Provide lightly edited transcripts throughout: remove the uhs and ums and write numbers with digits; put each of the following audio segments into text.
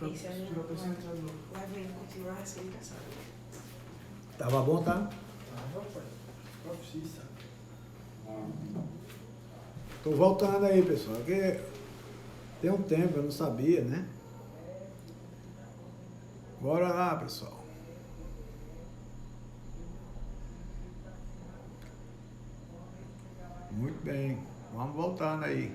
Esse é o evento continua assim, engraçado. Tava bom, tá? Tava, pai. Profissa. Tô voltando aí, pessoal, porque tem um tempo, eu não sabia, né? Bora lá, pessoal. Muito bem, vamos voltando aí.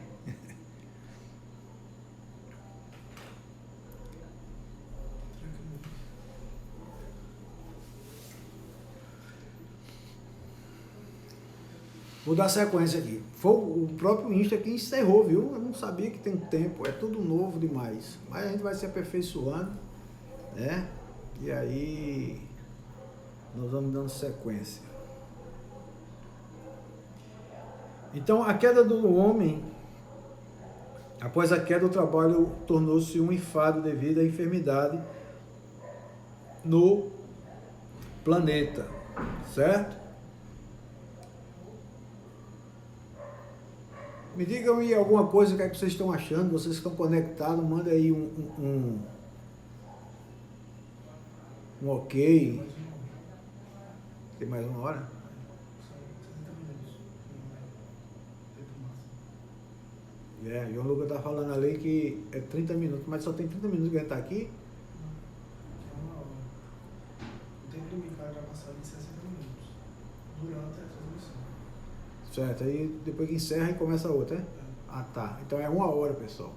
Vou dar sequência aqui. Foi o próprio Insta que encerrou, viu? Eu não sabia que tem tempo, é tudo novo demais. Mas a gente vai se aperfeiçoando, né? E aí nós vamos dando sequência. Então, a queda do homem, após a queda, o trabalho tornou-se um enfado devido à enfermidade no planeta, certo? Me digam aí alguma coisa, o que é que vocês estão achando, vocês estão conectados, manda aí um ok. Tem mais uma hora? João Lucas tá falando ali que é 30 minutos, mas só tem 30 minutos que a gente tá aqui. É uma hora. O tempo do Micael já passou de 60 minutos. Durante a transmissão. Certo, aí depois que encerra e começa a outra, né? Ah, tá. Então é 1 hora, pessoal.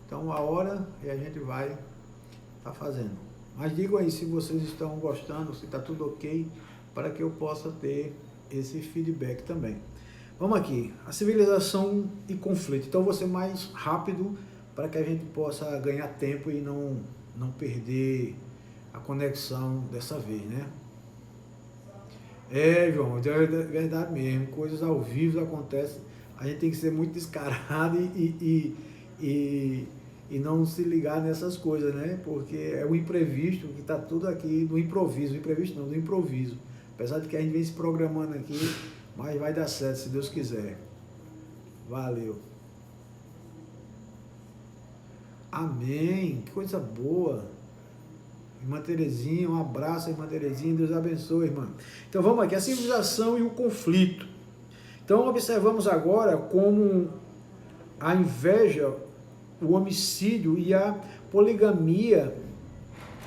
Então 1 hora e a gente vai tá fazendo. Mas digam aí se vocês estão gostando, se tá tudo ok, para que eu possa ter esse feedback também. Vamos aqui, a civilização e conflito. Então vou ser mais rápido para que a gente possa ganhar tempo e não perder a conexão dessa vez, né? João, é verdade mesmo, coisas ao vivo acontecem, a gente tem que ser muito descarado e não se ligar nessas coisas, né? Porque é o imprevisto que está tudo aqui do improviso, imprevisto não, do improviso. Apesar de que a gente vem se programando aqui, mas vai dar certo, se Deus quiser. Valeu. Amém, que coisa boa. Irmã Terezinha, um abraço, irmã Terezinha, Deus abençoe, irmã. Então vamos aqui, a civilização e o conflito. Então observamos agora como a inveja, o homicídio e a poligamia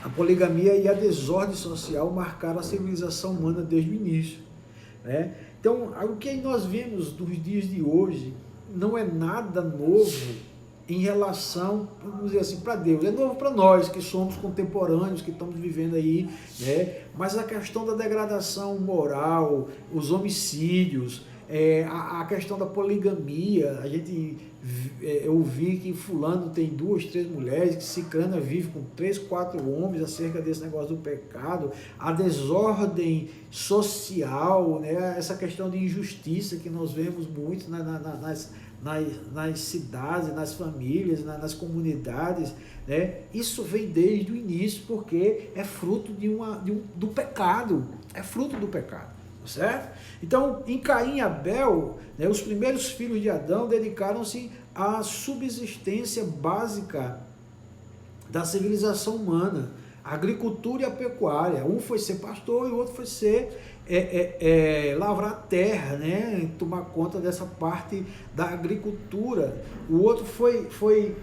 e a desordem social marcaram a civilização humana desde o início, né? Então, o que nós vemos dos dias de hoje não é nada novo em relação, vamos dizer assim, para Deus. É novo para nós, que somos contemporâneos, que estamos vivendo aí, né? Mas a questão da degradação moral, os homicídios, a questão da poligamia, a gente ouvi que fulano tem 2, 3 mulheres, que ciclana vive com 3, 4 homens, acerca desse negócio do pecado, a desordem social, né? Essa questão de injustiça que nós vemos muito nas cidades, nas famílias, nas comunidades, né? Isso vem desde o início, porque é fruto do pecado, é fruto do pecado. Certo? Então, em Caim e Abel, né, os primeiros filhos de Adão dedicaram-se à subsistência básica da civilização humana, a agricultura e a pecuária. Um foi ser pastor e o outro foi ser lavrar a terra, né, tomar conta dessa parte da agricultura. O outro foi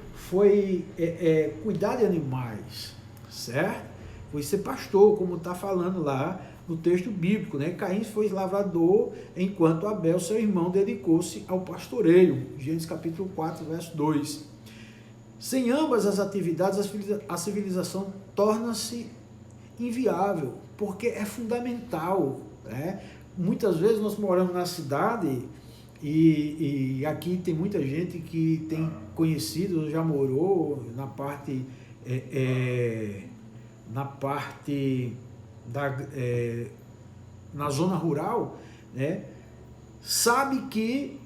cuidar de animais, certo? Foi ser pastor, como está falando lá no texto bíblico, né? Caim foi lavrador, enquanto Abel, seu irmão, dedicou-se ao pastoreio. Gênesis capítulo 4, verso 2. Sem ambas as atividades, a civilização torna-se inviável, porque é fundamental, né? Muitas vezes nós moramos na cidade e aqui tem muita gente que tem conhecido, já morou na parte na zona rural, né? Sabe que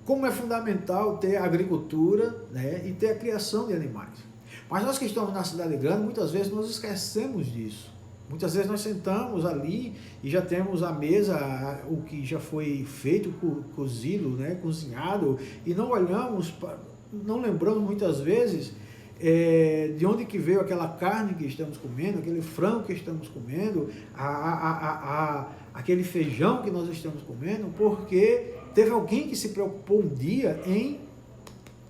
como é fundamental ter a agricultura, né? E ter a criação de animais. Mas nós que estamos na cidade grande, muitas vezes nós esquecemos disso. Muitas vezes nós sentamos ali e já temos a mesa, o que já foi feito, cozido, né? Cozinhado, e não olhamos não lembramos muitas vezes de onde que veio aquela carne que estamos comendo, aquele frango que estamos comendo, aquele feijão que nós estamos comendo, porque teve alguém que se preocupou um dia em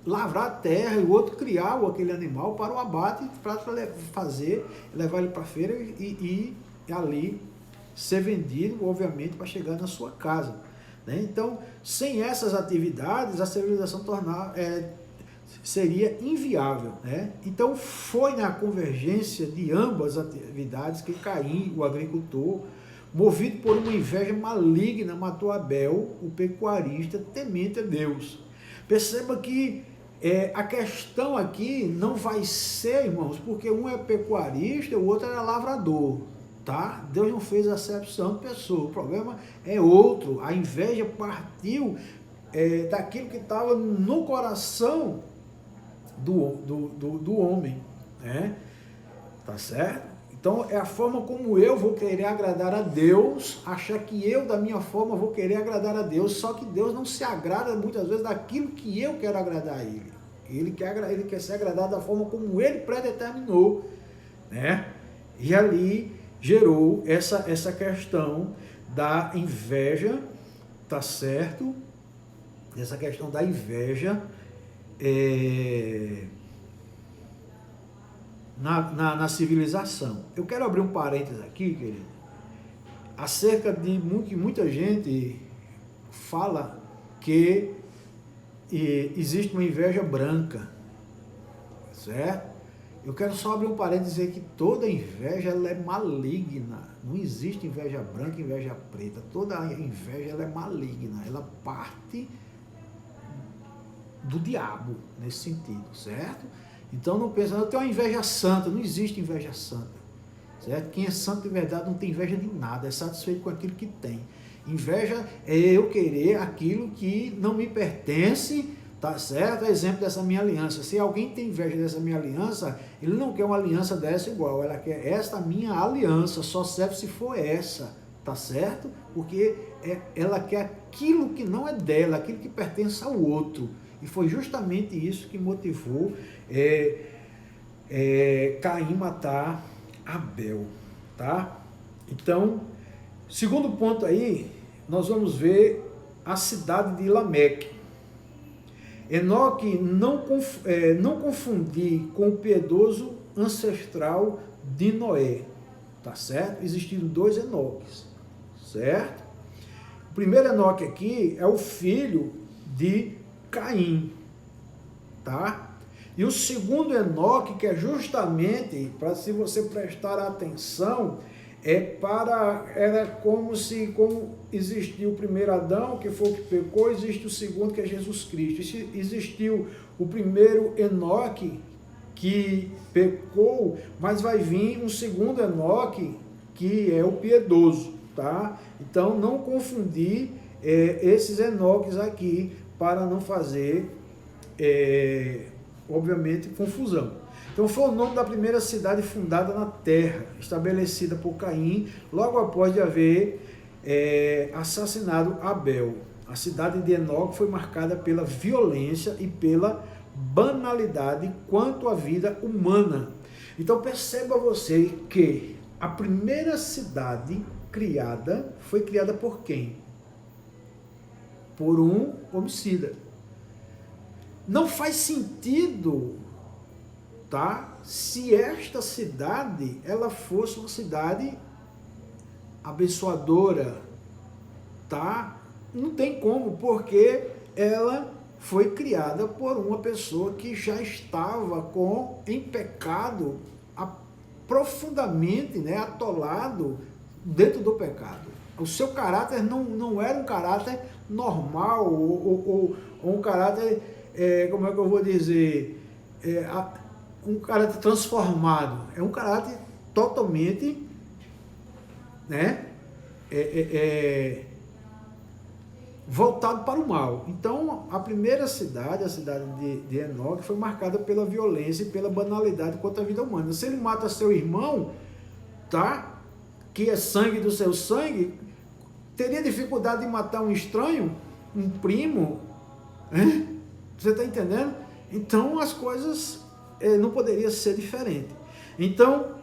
lavrar a terra e o outro criar aquele animal para o abate, para levar ele para a feira e ali ser vendido, obviamente, para chegar na sua casa. Né? Então, sem essas atividades, a civilização seria inviável. Né? Então, foi na convergência de ambas as atividades que Caim, o agricultor, movido por uma inveja maligna, matou Abel, o pecuarista, temente a Deus. Perceba que a questão aqui não vai ser, irmãos, porque um é pecuarista, o outro era lavrador. Tá? Deus não fez acepção de pessoa, o problema é outro. A inveja partiu daquilo que estava no coração do homem, né? Tá certo? Então é a forma como eu vou querer agradar a Deus, achar que eu da minha forma vou querer agradar a Deus, só que Deus não se agrada muitas vezes daquilo que eu quero agradar a Ele. Ele quer ser agradado da forma como Ele predeterminou, né? E ali gerou essa questão da inveja, tá certo? Essa questão da inveja na civilização. Eu quero abrir um parênteses aqui, querido, acerca de que muita gente fala que existe uma inveja branca, certo? Eu quero só abrir um parênteses e dizer que toda inveja ela é maligna. Não existe inveja branca e inveja preta. Toda inveja ela é maligna. Ela parte do diabo nesse sentido, certo? Então não pensa, eu tenho uma inveja santa. Não existe inveja santa, certo? Quem é santo de verdade não tem inveja de nada, é satisfeito com aquilo que tem. Inveja é eu querer aquilo que não me pertence. Tá certo? É exemplo dessa minha aliança. Se alguém tem inveja dessa minha aliança, ele não quer uma aliança dessa igual. Ela quer esta minha aliança, só serve se for essa. Tá certo? Porque ela quer aquilo que não é dela, aquilo que pertence ao outro. E foi justamente isso que motivou Caim matar Abel. Tá? Então, segundo ponto aí, nós vamos ver a cidade de Lameque. Enoque não confundir com o piedoso ancestral de Noé, tá certo? Existiram 2 Enoques, certo? O primeiro Enoque aqui é o filho de Caim, tá? E o segundo Enoque, que é justamente, para se você prestar atenção, era como existiu o primeiro Adão, que foi o que pecou, existe o segundo, que é Jesus Cristo. Existiu o primeiro Enoque, que pecou, mas vai vir um segundo Enoque, que é o piedoso, tá? Então, não confundir esses Enoques aqui, para não fazer, obviamente, confusão. Então foi o nome da primeira cidade fundada na terra, estabelecida por Caim, logo após de haver assassinado Abel. A cidade de Enoque foi marcada pela violência e pela banalidade quanto à vida humana. Então perceba você que a primeira cidade criada foi criada por quem? Por um homicida. Não faz sentido, tá? Se esta cidade ela fosse uma cidade abençoadora, tá? Não tem como, porque ela foi criada por uma pessoa que já estava em pecado, profundamente, né, atolado dentro do pecado. O seu caráter não era um caráter normal, ou um caráter, como é que eu vou dizer, um caráter transformado. É um caráter totalmente, né, voltado para o mal. Então, a primeira cidade, a cidade de Enoque, foi marcada pela violência e pela banalidade contra a vida humana. Se ele mata seu irmão, tá, que é sangue do seu sangue, teria dificuldade de matar um estranho, um primo, hein? Você está entendendo? Então as coisas não poderiam ser diferentes. Então,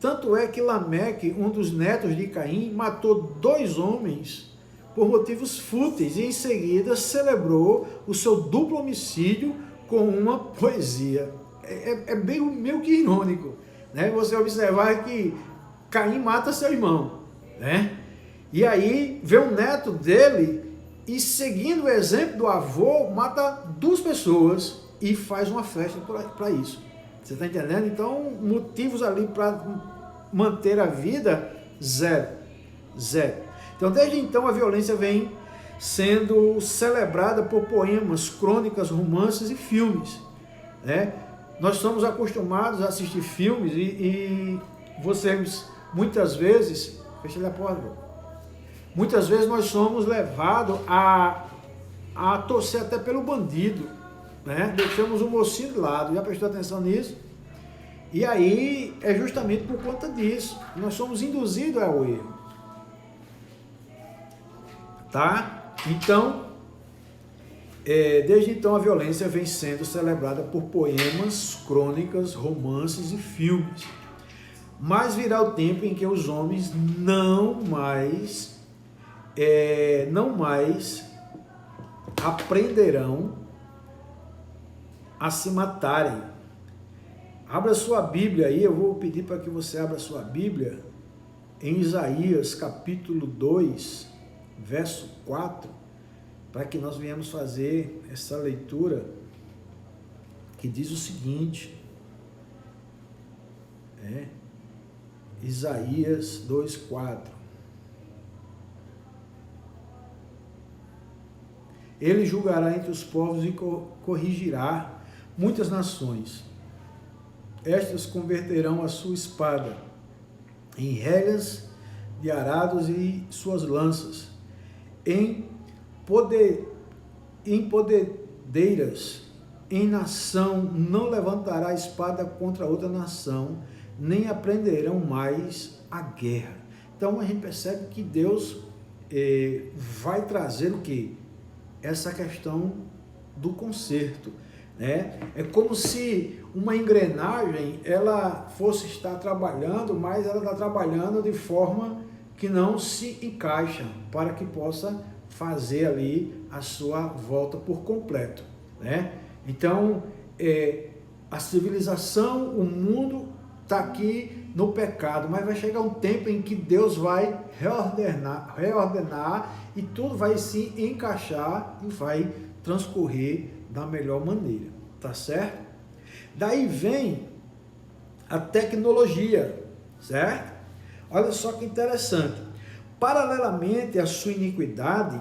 tanto é que Lameque, um dos netos de Caim, matou 2 homens por motivos fúteis e em seguida celebrou o seu duplo homicídio com uma poesia. Bem meio que irônico, né? Você observar que Caim mata seu irmão, né? E aí vê o neto dele e, seguindo o exemplo do avô, mata 2 pessoas e faz uma festa para isso. Você está entendendo? Então, motivos ali para manter a vida, zero. Então, desde então, a violência vem sendo celebrada por poemas, crônicas, romances e filmes, né? Nós somos acostumados a assistir filmes e vocês, muitas vezes, fecha a porta, muitas vezes nós somos levados a torcer até pelo bandido, né? Deixamos o mocinho de lado, já prestou atenção nisso? E aí é justamente por conta disso, nós somos induzidos ao erro, tá? Então, desde então a violência vem sendo celebrada por poemas, crônicas, romances e filmes. Mas virá o tempo em que os homens não mais aprenderão a se matarem. Abra sua Bíblia aí, eu vou pedir para que você abra sua Bíblia em Isaías capítulo 2, verso 4, para que nós venhamos fazer essa leitura que diz o seguinte, Isaías 2, 4. Ele julgará entre os povos e corrigirá muitas nações. Estas converterão a sua espada em rédeas de arados e suas lanças em podedeiras. Em nação não levantará espada contra outra nação, nem aprenderão mais a guerra. Então a gente percebe que Deus vai trazer o quê? Essa questão do conserto, né? É como se uma engrenagem ela fosse estar trabalhando, mas ela está trabalhando de forma que não se encaixa para que possa fazer ali a sua volta por completo, né? Então, a civilização, o mundo está aqui no pecado, mas vai chegar um tempo em que Deus vai reordenar e tudo vai se encaixar e vai transcorrer da melhor maneira, tá certo? Daí vem a tecnologia, certo? Olha só que interessante. Paralelamente à sua iniquidade,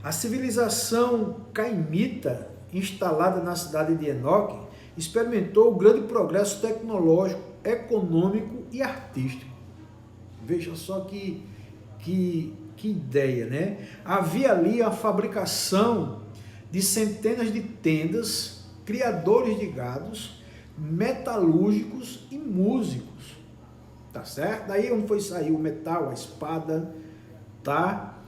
a civilização caimita, instalada na cidade de Enoque, experimentou o grande progresso tecnológico, econômico e artístico. Veja só que ideia, né? Havia ali a fabricação de centenas de tendas, criadores de gados, metalúrgicos e músicos, tá certo? Daí onde foi sair o metal, a espada, tá?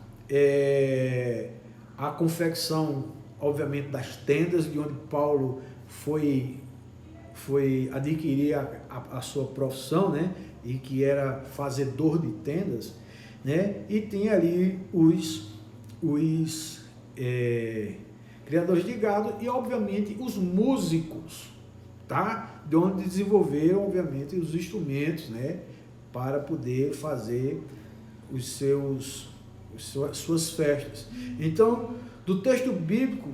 A confecção, obviamente, das tendas, de onde Paulo foi adquirir a sua profissão, né? E que era fazedor de tendas, né? E tinha ali os criadores de gado e, obviamente, os músicos, tá? De onde desenvolveram, obviamente, os instrumentos, né? Para poder fazer suas festas. Então, do texto bíblico,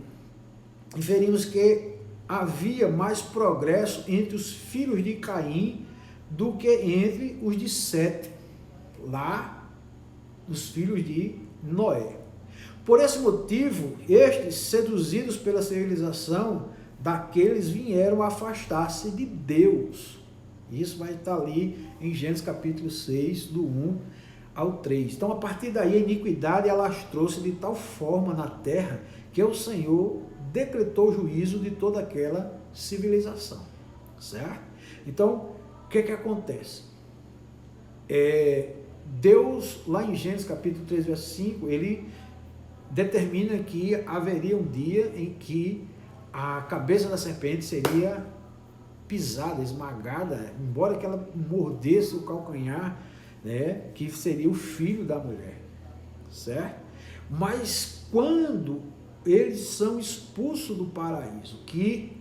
inferimos que havia mais progresso entre os filhos de Caim do que entre os de Sete, lá dos filhos de Noé. Por esse motivo, estes, seduzidos pela civilização daqueles, vieram afastar-se de Deus. Isso vai estar ali em Gênesis capítulo 6, do 1 ao 3. Então, a partir daí, a iniquidade alastrou-se de tal forma na terra que o Senhor decretou o juízo de toda aquela civilização, certo? Então, o que acontece? Deus, lá em Gênesis capítulo 3, verso 5, ele determina que haveria um dia em que a cabeça da serpente seria pisada, esmagada, embora que ela mordesse o calcanhar, né, que seria o filho da mulher, certo? Mas quando eles são expulsos do paraíso, que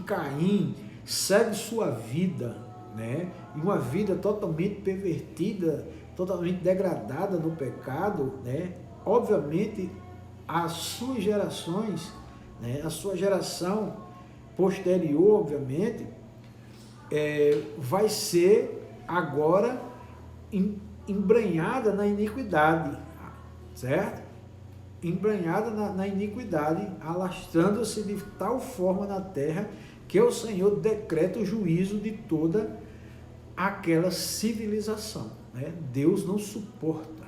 Caim segue sua vida, né, e uma vida totalmente pervertida, totalmente degradada no pecado, né, obviamente as suas gerações, né, a sua geração posterior, obviamente, vai ser agora embranhada na iniquidade, certo? Embranhada na iniquidade, alastrando-se de tal forma na terra que o Senhor decreta o juízo de toda aquela civilização, né? Deus não suporta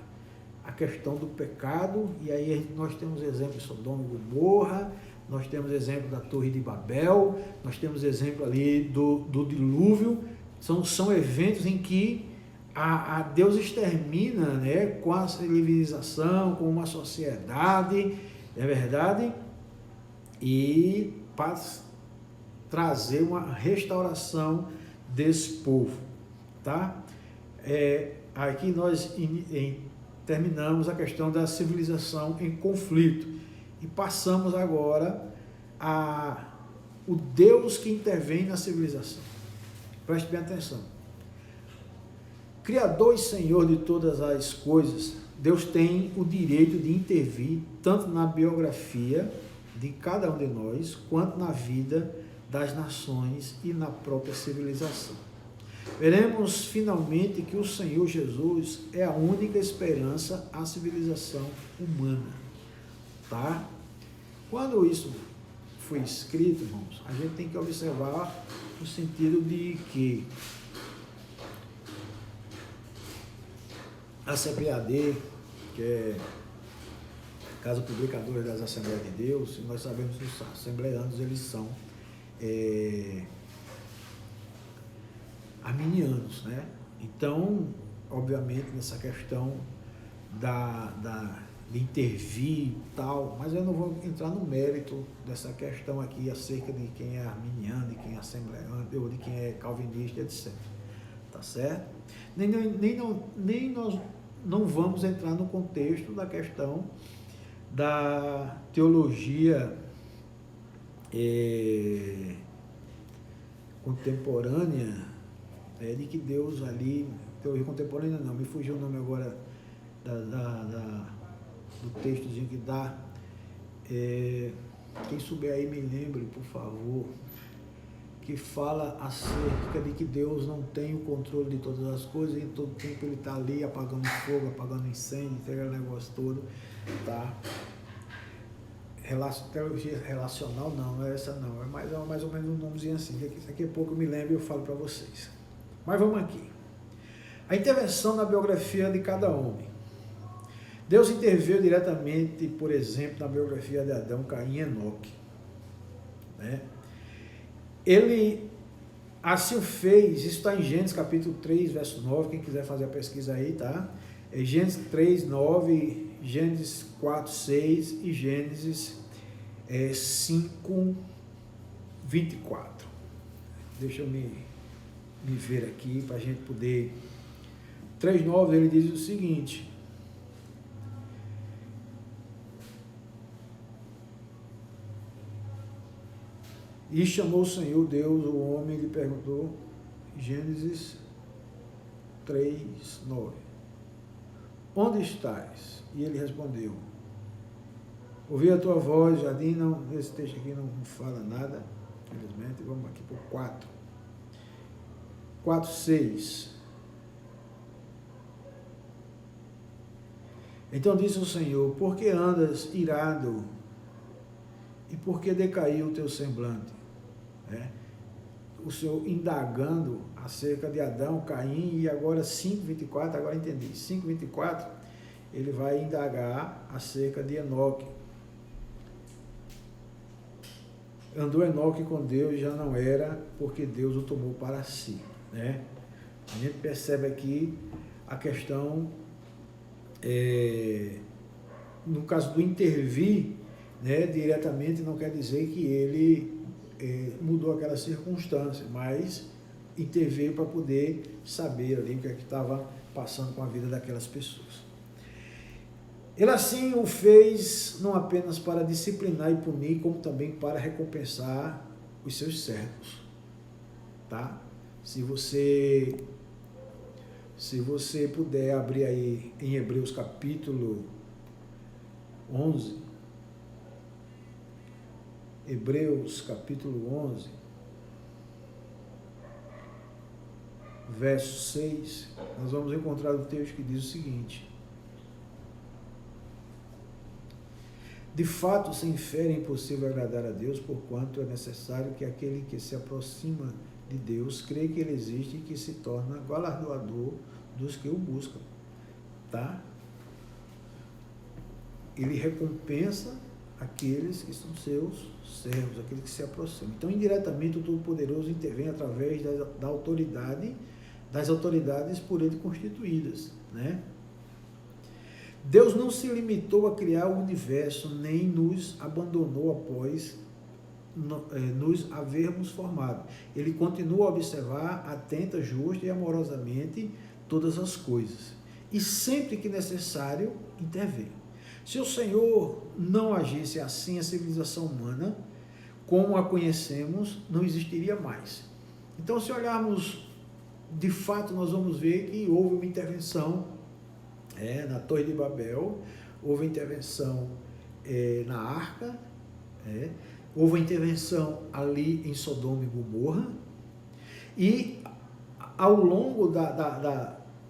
a questão do pecado, e aí nós temos exemplo de Sodoma e Gomorra, nós temos exemplo da Torre de Babel, nós temos exemplo ali do dilúvio, são eventos em que a Deus extermina, né, com a civilização, com uma sociedade, é verdade, e para trazer uma restauração desse povo, tá? Aqui nós terminamos a questão da civilização em conflito e passamos agora o Deus que intervém na civilização. Preste bem atenção. Criador e Senhor de todas as coisas, Deus tem o direito de intervir tanto na biografia de cada um de nós, quanto na vida das nações e na própria civilização. Veremos finalmente que o Senhor Jesus é a única esperança à civilização humana, tá? Quando isso foi escrito, irmãos, a gente tem que observar no sentido de que a CPAD, que é Casa Publicadora das Assembleias de Deus, nós sabemos que os assembleanos, eles são arminianos, né? Então, obviamente, nessa questão de intervir e tal, mas eu não vou entrar no mérito dessa questão aqui acerca de quem é arminiano, de quem é assembleano, ou de quem é calvinista, etc. Tá certo? Nem nós não vamos entrar no contexto da questão da teologia contemporânea, de que Deus ali, teologia contemporânea não, me fugiu o nome agora do textozinho que dá, quem souber aí me lembre, por favor, que fala acerca de que Deus não tem o controle de todas as coisas, e em todo tempo Ele está ali apagando fogo, apagando incêndio, aquele negócio todo, tá? Teologia relacional não é essa não, é mais ou menos um nomezinho assim, daqui a pouco eu me lembro e eu falo para vocês. Mas vamos aqui. A intervenção na biografia de cada homem. Deus interveio diretamente, por exemplo, na biografia de Adão, Caim e Enoque, né? Ele assim o fez, isso está em Gênesis capítulo 3, verso 9, quem quiser fazer a pesquisa aí, tá? É Gênesis 3, 9, Gênesis 4, 6 e Gênesis 5, 24. Deixa eu me ver aqui para a gente poder... 3, 9, ele diz o seguinte: e chamou o Senhor Deus o homem e lhe perguntou, Gênesis 3, 9, onde estás? E ele respondeu, ouvi a tua voz, jardim, não, esse texto aqui não fala nada, infelizmente, vamos aqui para o 4, 6. Então disse o Senhor, por que andas irado e por que decaiu o teu semblante? O Senhor indagando acerca de Adão, Caim, e agora 5:24, agora entendi, 5:24, ele vai indagar acerca de Enoque. Andou Enoque com Deus e já não era, porque Deus o tomou para si, né? A gente percebe aqui a questão no caso do intervir, né, diretamente, não quer dizer que ele mudou aquela circunstância, mas interveio para poder saber ali o que é que estava passando com a vida daquelas pessoas. Ele assim o fez não apenas para disciplinar e punir, como também para recompensar os seus servos. Tá? Se você puder abrir aí em Hebreus capítulo 11, Hebreus capítulo 11, verso 6, nós vamos encontrar o texto que diz o seguinte: de fato, sem fé é impossível agradar a Deus, porquanto é necessário que aquele que se aproxima de Deus crê que Ele existe e que se torna galardoador dos que o buscam. Tá? Ele recompensa aqueles que são seus servos, aqueles que se aproximam. Então, indiretamente, o Todo-Poderoso intervém através da autoridade, das autoridades por Ele constituídas, né? Deus não se limitou a criar o universo, nem nos abandonou após nos havermos formado. Ele continua a observar atenta, justa e amorosamente todas as coisas. E sempre que necessário, intervém. Se o Senhor não agisse assim, a civilização humana, como a conhecemos, não existiria mais. Então, se olharmos, de fato, nós vamos ver que houve uma intervenção na Torre de Babel, houve intervenção na Arca, houve intervenção ali em Sodoma e Gomorra, e ao longo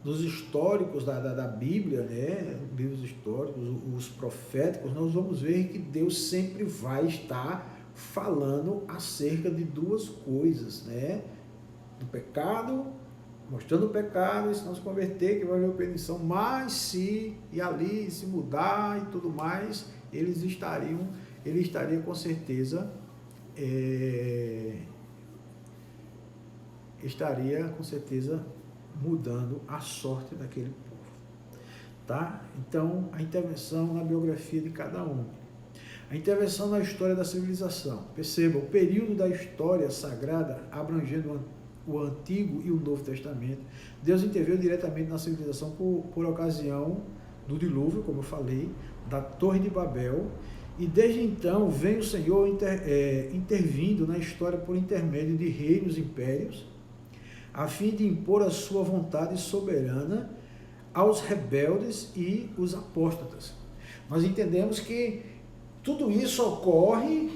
dos históricos da Bíblia, né, livros históricos, os proféticos, nós vamos ver que Deus sempre vai estar falando acerca de duas coisas, né, do pecado, mostrando o pecado, e se não se converter, que vai haver perdição, mas se mudar e tudo mais, ele estaria com certeza mudando a sorte daquele povo. Tá? Então, a intervenção na biografia de cada um. A intervenção na história da civilização. Perceba, o período da história sagrada, abrangendo o Antigo e o Novo Testamento, Deus interveio diretamente na civilização por ocasião do dilúvio, como eu falei, da Torre de Babel, e desde então vem o Senhor intervindo na história por intermédio de reinos e impérios, a fim de impor a sua vontade soberana aos rebeldes e os apóstatas. Nós entendemos que tudo isso ocorre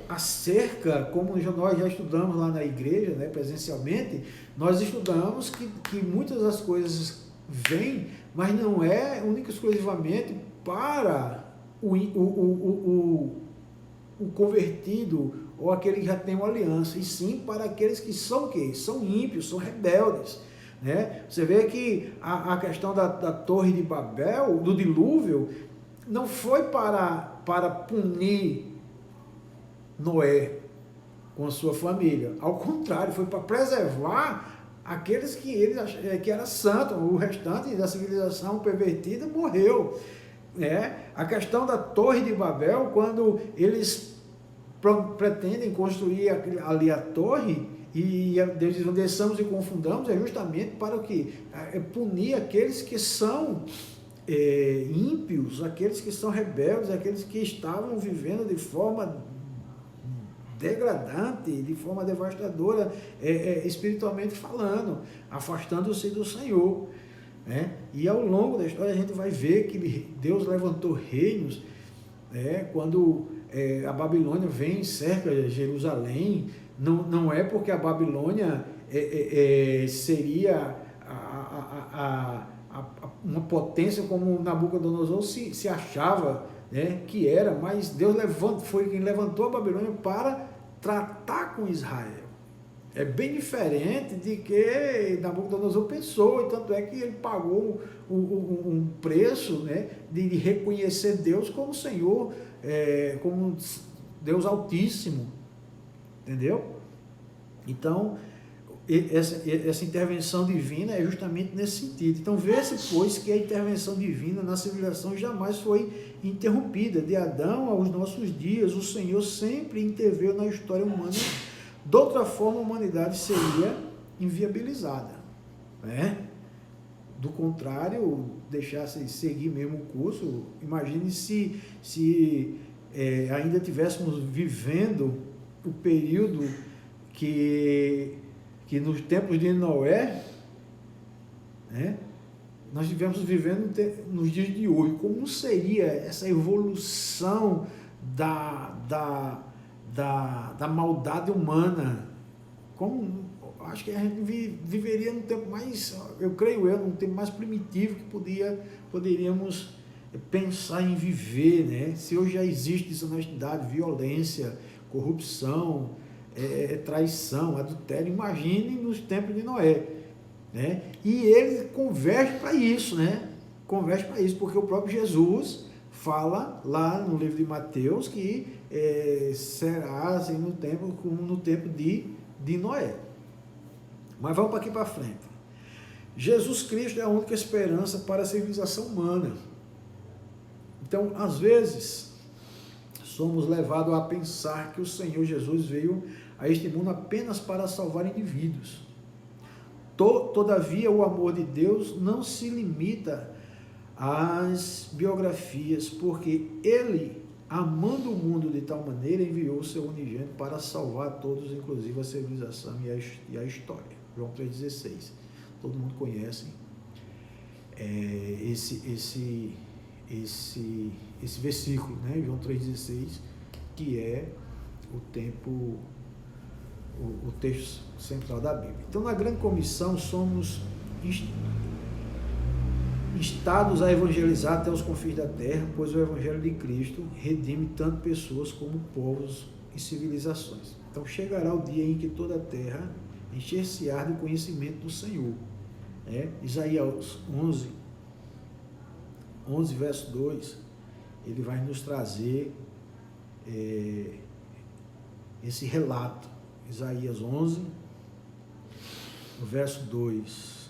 acerca, como nós já estudamos lá na igreja, né, presencialmente, nós estudamos que muitas das coisas vêm, mas não é única e exclusivamente para o convertido ou aquele que já tem uma aliança, e sim para aqueles que são o quê? São ímpios, são rebeldes. Né? Você vê que a questão da Torre de Babel, do dilúvio, não foi para punir Noé com a sua família. Ao contrário, foi para preservar aqueles que era santo. O restante da civilização pervertida morreu. A questão da Torre de Babel, quando eles pretendem construir ali a torre, e Deus diz, desçamos e confundamos, é justamente para o quê? Punir aqueles que são ímpios, aqueles que são rebeldes, aqueles que estavam vivendo de forma degradante, de forma devastadora, espiritualmente falando, afastando-se do Senhor. Né? E ao longo da história a gente vai ver que Deus levantou reinos, quando a Babilônia vem e cerca Jerusalém. Não é porque a Babilônia seria uma potência como Nabucodonosor se achava, né, que era, mas Deus foi quem levantou a Babilônia para tratar com Israel. É bem diferente de que Nabucodonosor pensou, e tanto é que ele pagou um preço, né, de reconhecer Deus como Senhor, como Deus Altíssimo. Entendeu? Então, essa intervenção divina é justamente nesse sentido. Então, vê-se, pois, que a intervenção divina na civilização jamais foi interrompida. De Adão aos nossos dias, o Senhor sempre interveio na história humana. De outra forma, a humanidade seria inviabilizada, né? Do contrário, deixasse seguir mesmo o curso. Imagine se ainda estivéssemos vivendo o período que nos tempos de Noé, né, nós estivemos vivendo nos dias de hoje. Como seria essa evolução da maldade humana? Acho que a gente viveria num tempo mais, num tempo mais primitivo que poderíamos pensar em viver, né? Se hoje já existe desonestidade, violência, corrupção, traição, adultério, imagine nos tempos de Noé, né? E ele converge para isso, né? Converge para isso, porque o próprio Jesus fala lá no livro de Mateus que será assim no tempo como no tempo de Noé. Mas vamos aqui para frente. Jesus Cristo é a única esperança para a civilização humana. Então, às vezes, somos levados a pensar que o Senhor Jesus veio a este mundo apenas para salvar indivíduos. Todavia, o amor de Deus não se limita às biografias, porque Ele, amando o mundo de tal maneira, enviou o seu unigênito para salvar todos, inclusive a civilização e a história. João 3,16. Todo mundo conhece esse versículo, né? João 3,16, que é o texto central da Bíblia. Então, na grande comissão, somos instados a evangelizar até os confins da terra, pois o evangelho de Cristo redime tanto pessoas como povos e civilizações. Então, chegará o dia em que toda a terra encher-se-á do conhecimento do Senhor. Isaías 11, verso 2, ele vai nos trazer esse relato. Isaías 11, verso 2.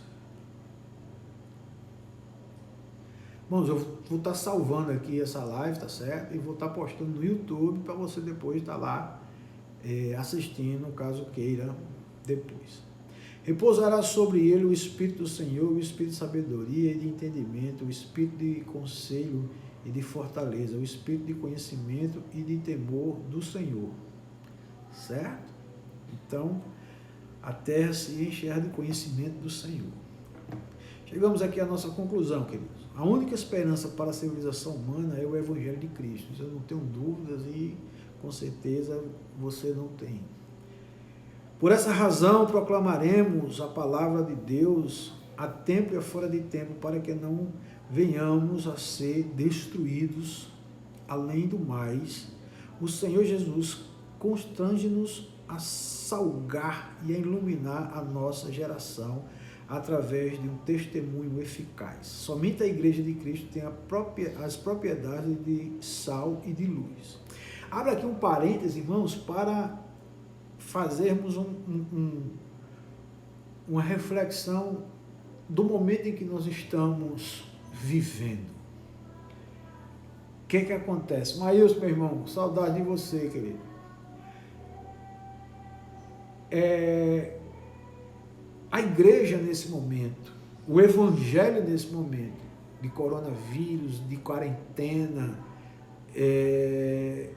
Irmãos, eu vou estar salvando aqui essa live, tá certo? E vou estar postando no YouTube para você depois estar lá assistindo, caso queira depois. Repousará sobre ele o Espírito do Senhor, o Espírito de sabedoria e de entendimento, o Espírito de conselho e de fortaleza, o Espírito de conhecimento e de temor do Senhor. Certo? Então, a terra se encherá de conhecimento do Senhor. Chegamos aqui à nossa conclusão, queridos. A única esperança para a civilização humana é o Evangelho de Cristo. Isso eu não tenho dúvidas e, com certeza, você não tem. Por essa razão, proclamaremos a palavra de Deus a tempo e fora de tempo, para que não venhamos a ser destruídos. Além do mais, o Senhor Jesus constrange-nos a salgar e a iluminar a nossa geração através de um testemunho eficaz. Somente a Igreja de Cristo tem as propriedades de sal e de luz. Abra aqui um parêntese, irmãos, para fazermos uma reflexão do momento em que nós estamos vivendo. O que acontece? Maílson, meu irmão, saudade de você, querido. A igreja nesse momento, o evangelho nesse momento, de coronavírus, de quarentena, é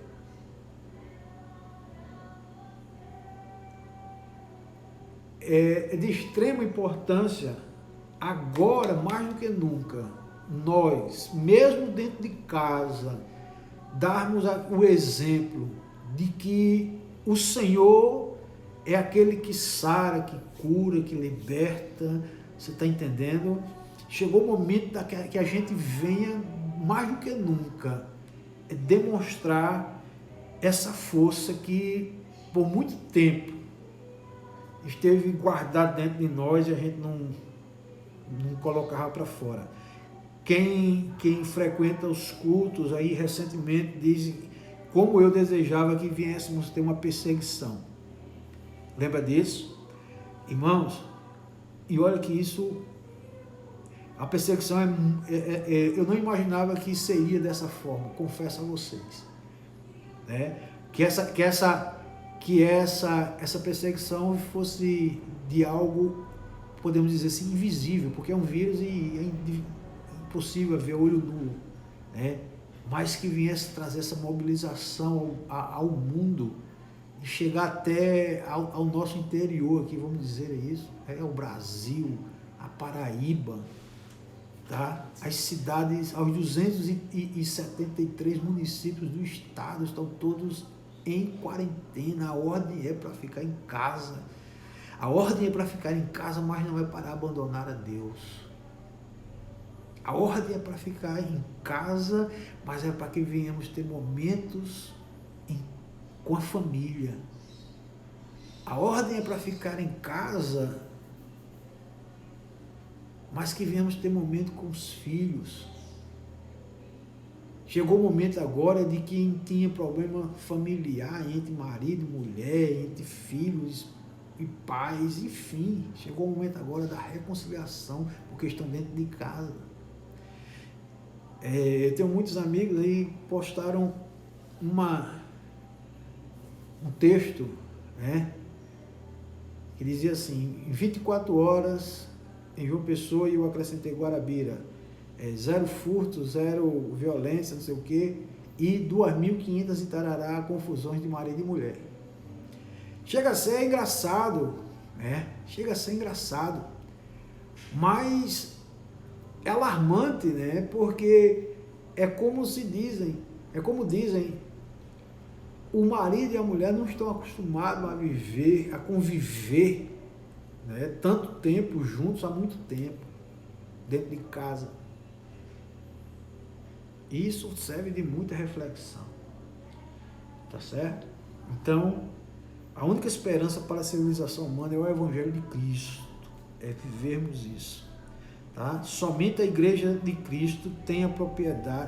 de extrema importância, agora mais do que nunca, nós, mesmo dentro de casa, darmos o exemplo de que o Senhor é aquele que sara, que cura, que liberta. Você está entendendo? Chegou o momento que a gente venha, mais do que nunca, demonstrar essa força que por muito tempo esteve guardada dentro de nós e a gente não colocava para fora. Quem frequenta os cultos aí recentemente diz como eu desejava que viéssemos ter uma perseguição. Lembra disso? Irmãos, e olha que isso, a perseguição eu não imaginava que seria dessa forma, confesso a vocês, né? Que essa perseguição fosse de algo, podemos dizer assim, invisível, porque é um vírus e é impossível ver olho nu, né? Mas que viesse trazer essa mobilização ao mundo e chegar até ao nosso interior aqui, vamos dizer isso, o Brasil, a Paraíba, tá? As cidades, aos 273 municípios do estado estão todos em quarentena. A ordem é para ficar em casa. A ordem é para ficar em casa, mas não é para abandonar a Deus. A ordem é para ficar em casa, mas é para que venhamos ter momentos com a família. A ordem é para ficar em casa, mas que venhamos ter momento com os filhos. Chegou o momento agora de quem tinha problema familiar entre marido e mulher, entre filhos e pais, enfim. Chegou o momento agora da reconciliação, porque estão dentro de casa. Eu tenho muitos amigos aí que postaram um texto, né, que dizia assim: em 24 horas em João Pessoa, e eu acrescentei Guarabira, 0 furto, 0 violência, não sei o quê, e 2.500 e tarará confusões de marido e mulher. Chega a ser engraçado, né? Chega a ser engraçado, mas é alarmante, né? Porque é como dizem, o marido e a mulher não estão acostumados a viver, a conviver, né, tanto tempo juntos, há muito tempo, dentro de casa. Isso serve de muita reflexão, tá certo? Então, a única esperança para a civilização humana é o Evangelho de Cristo, é vivermos isso, tá? Somente a Igreja de Cristo tem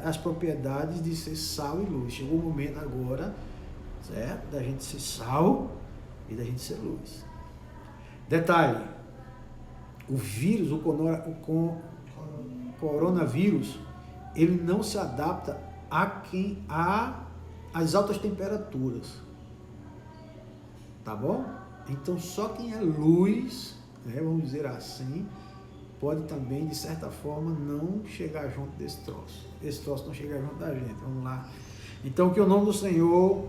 as propriedades de ser sal e luz. Chegou o momento agora, certo? Da gente ser sal e da gente ser luz. Detalhe, o vírus, o coronavírus, ele não se adapta às altas temperaturas, tá bom? Então só quem é luz, né, vamos dizer assim, pode também, de certa forma, não chegar junto desse troço. Esse troço não chegar junto da gente, vamos lá. Então que o nome do Senhor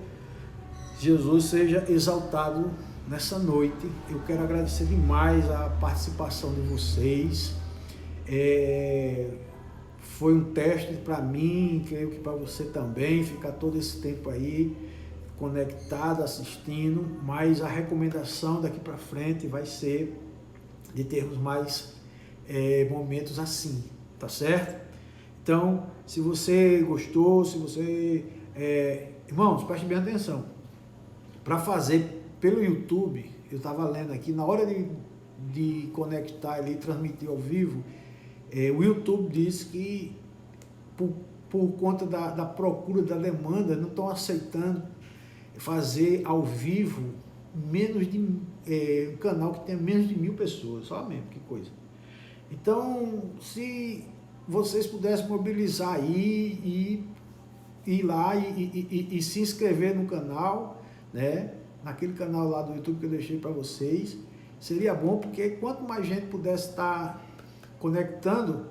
Jesus seja exaltado nessa noite. Eu quero agradecer demais a participação de vocês. Foi um teste para mim, creio que para você também, ficar todo esse tempo aí conectado, assistindo, mas a recomendação daqui para frente vai ser de termos mais momentos assim, tá certo? Então, se você gostou, se você... irmãos, preste bem atenção. Para fazer pelo YouTube, eu estava lendo aqui, na hora de conectar ali, transmitir ao vivo, o YouTube diz que por conta da procura, da demanda, não estão aceitando fazer ao vivo um canal que tenha menos de 1.000 pessoas, só mesmo, que coisa. Então, se vocês pudessem mobilizar aí e ir lá e se inscrever no canal, né? Naquele canal lá do YouTube que eu deixei para vocês, seria bom, porque quanto mais gente pudesse estar conectando,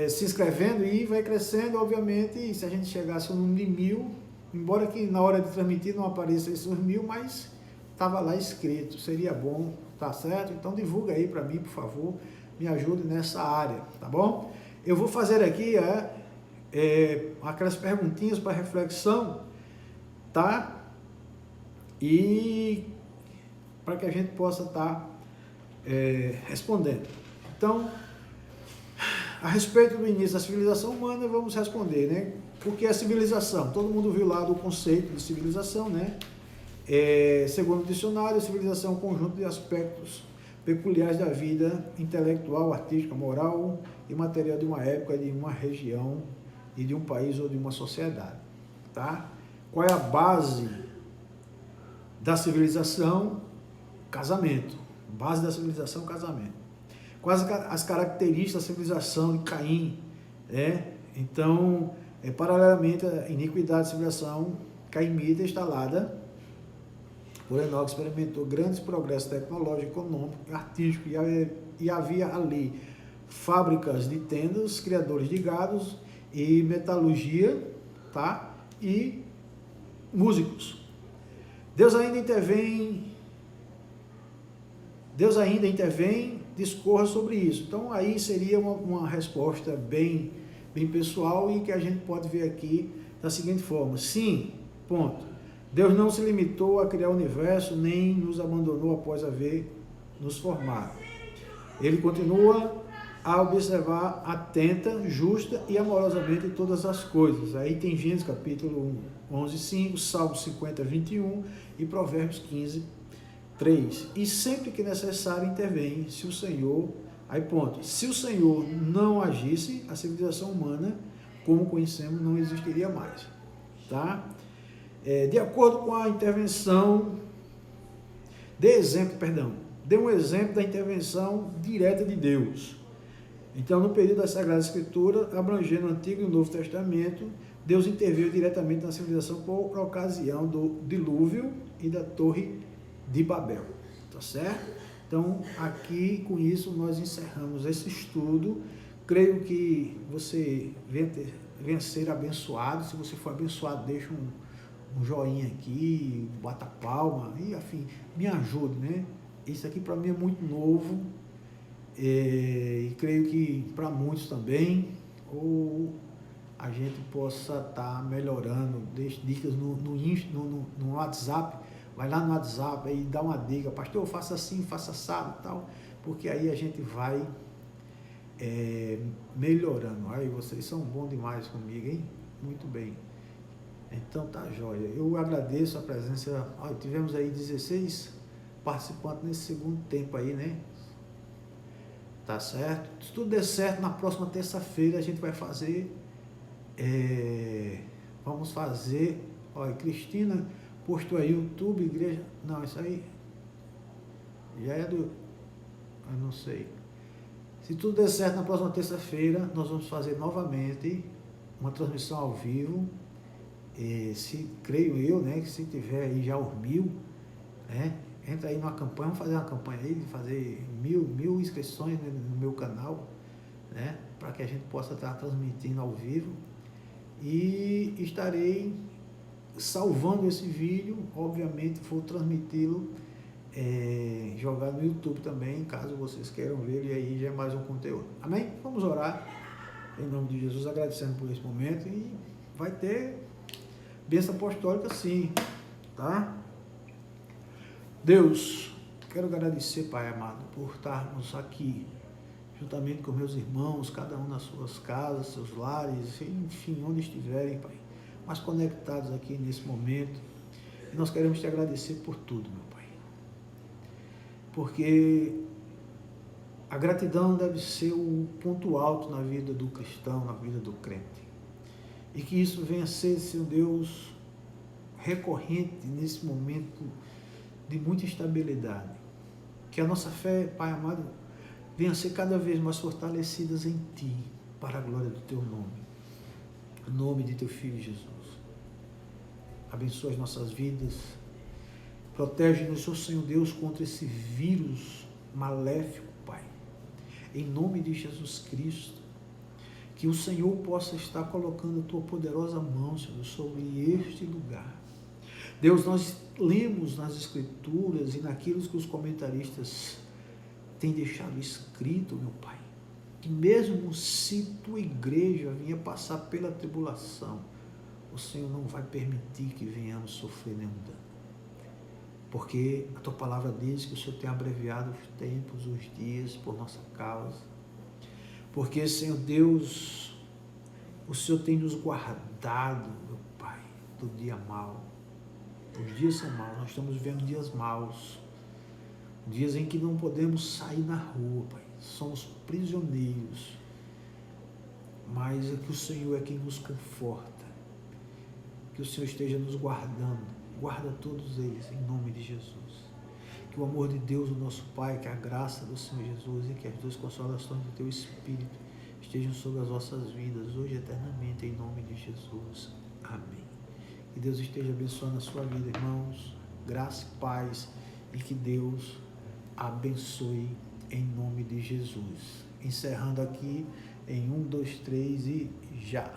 se inscrevendo, e vai crescendo, obviamente, e se a gente chegasse a um número de 1.000, embora que na hora de transmitir não apareça esses 1.000, mas estava lá escrito, seria bom, tá certo? Então divulga aí para mim, por favor, me ajude nessa área, tá bom? Eu vou fazer aqui aquelas perguntinhas para reflexão, tá? E para que a gente possa estar respondendo. Então, a respeito do início da civilização humana, vamos responder, né? O que é civilização? Todo mundo viu lá do conceito de civilização, né? Segundo o dicionário, civilização é um conjunto de aspectos peculiares da vida intelectual, artística, moral e material de uma época, de uma região e de um país ou de uma sociedade, tá? Qual é a base da civilização? Casamento, Base da civilização é o casamento. Quais as características da civilização de Caim? Então, paralelamente à iniquidade da civilização caimita instalada, por Enoque experimentou grandes progressos tecnológicos, econômicos, artísticos, e havia ali fábricas de tendas, criadores de gados e metalurgia, tá? E músicos. Deus ainda intervém, discorra sobre isso. Então aí seria uma resposta bem pessoal e que a gente pode ver aqui da seguinte forma: sim, ponto. Deus não se limitou a criar o universo, nem nos abandonou após haver nos formado. Ele continua a observar atenta, justa e amorosamente todas as coisas. Aí tem Gênesis capítulo 11:5, Salmo 50:21 e Provérbios 15:3. E sempre que necessário intervém, se o Senhor, aí ponto, se o Senhor não agisse, a civilização humana, como conhecemos, não existiria mais. Tá? De acordo com a intervenção, dê um exemplo da intervenção direta de Deus. Então, no período da Sagrada Escritura, abrangendo o Antigo e o Novo Testamento, Deus interveio diretamente na civilização por ocasião do dilúvio e da Torre de Babel. Tá certo? Então, aqui, com isso, nós encerramos esse estudo. Creio que você venha ser abençoado. Se você for abençoado, deixa um joinha aqui, bata palma, e afim, me ajude, né? Isso aqui para mim é muito novo, e creio que para muitos também, ou a gente possa estar melhorando. Deixe dicas no WhatsApp, vai lá no WhatsApp e dá uma dica: pastor, faça assim, faça assado e tal, porque aí a gente vai melhorando. Aí vocês são bons demais comigo, hein? Muito bem. Então tá jóia. Eu agradeço a presença. Tivemos aí 16 participantes nesse segundo tempo aí, né? Tá certo? Se tudo der certo, na próxima terça-feira a gente vai fazer. Vamos fazer. Olha, Cristina postou aí YouTube, igreja. Não, isso aí já é do. Eu não sei. Se tudo der certo, na próxima terça-feira nós vamos fazer novamente uma transmissão ao vivo. Se creio eu, né, que se tiver aí já os 1000, né, entra aí numa campanha, vamos fazer uma campanha aí de fazer 1000 inscrições no meu canal, né, para que a gente possa estar transmitindo ao vivo, e estarei salvando esse vídeo, obviamente vou transmiti-lo, jogar no YouTube também, caso vocês queiram ver, e aí já é mais um conteúdo. Amém? Vamos orar em nome de Jesus, agradecendo por esse momento, e vai ter bênção apostólica sim, tá? Deus, quero agradecer, Pai amado, por estarmos aqui, juntamente com meus irmãos, cada um nas suas casas, seus lares, enfim, onde estiverem, Pai, mas conectados aqui nesse momento, e nós queremos te agradecer por tudo, meu Pai, porque a gratidão deve ser o ponto alto na vida do cristão, na vida do crente. E que isso venha a ser, Senhor Deus, recorrente nesse momento de muita instabilidade. Que a nossa fé, Pai amado, venha a ser cada vez mais fortalecidas em Ti, para a glória do Teu nome. Em nome de Teu Filho Jesus. Abençoa as nossas vidas. Protege-nos, Senhor Deus, contra esse vírus maléfico, Pai. Em nome de Jesus Cristo. Que o Senhor possa estar colocando a Tua poderosa mão, Senhor, sobre este lugar. Deus, nós lemos nas Escrituras e naquilo que os comentaristas têm deixado escrito, meu Pai, que mesmo se Tua igreja vinha passar pela tribulação, o Senhor não vai permitir que venhamos sofrer nenhum dano. Porque a Tua palavra diz que o Senhor tem abreviado os tempos, os dias por nossa causa. Porque, Senhor Deus, o Senhor tem nos guardado, meu Pai, do dia mau. Os dias são maus, nós estamos vivendo dias maus. Dias em que não podemos sair na rua, Pai. Somos prisioneiros. Mas é que o Senhor é quem nos conforta. Que o Senhor esteja nos guardando. Guarda todos eles, em nome de Jesus. Que o amor de Deus, o nosso Pai, que a graça do Senhor Jesus e que as duas consolações do Teu Espírito estejam sobre as vossas vidas, hoje e eternamente, em nome de Jesus. Amém. Que Deus esteja abençoando a sua vida, irmãos. Graça e paz. E que Deus abençoe em nome de Jesus. Encerrando aqui em 1, 2, 3 e já.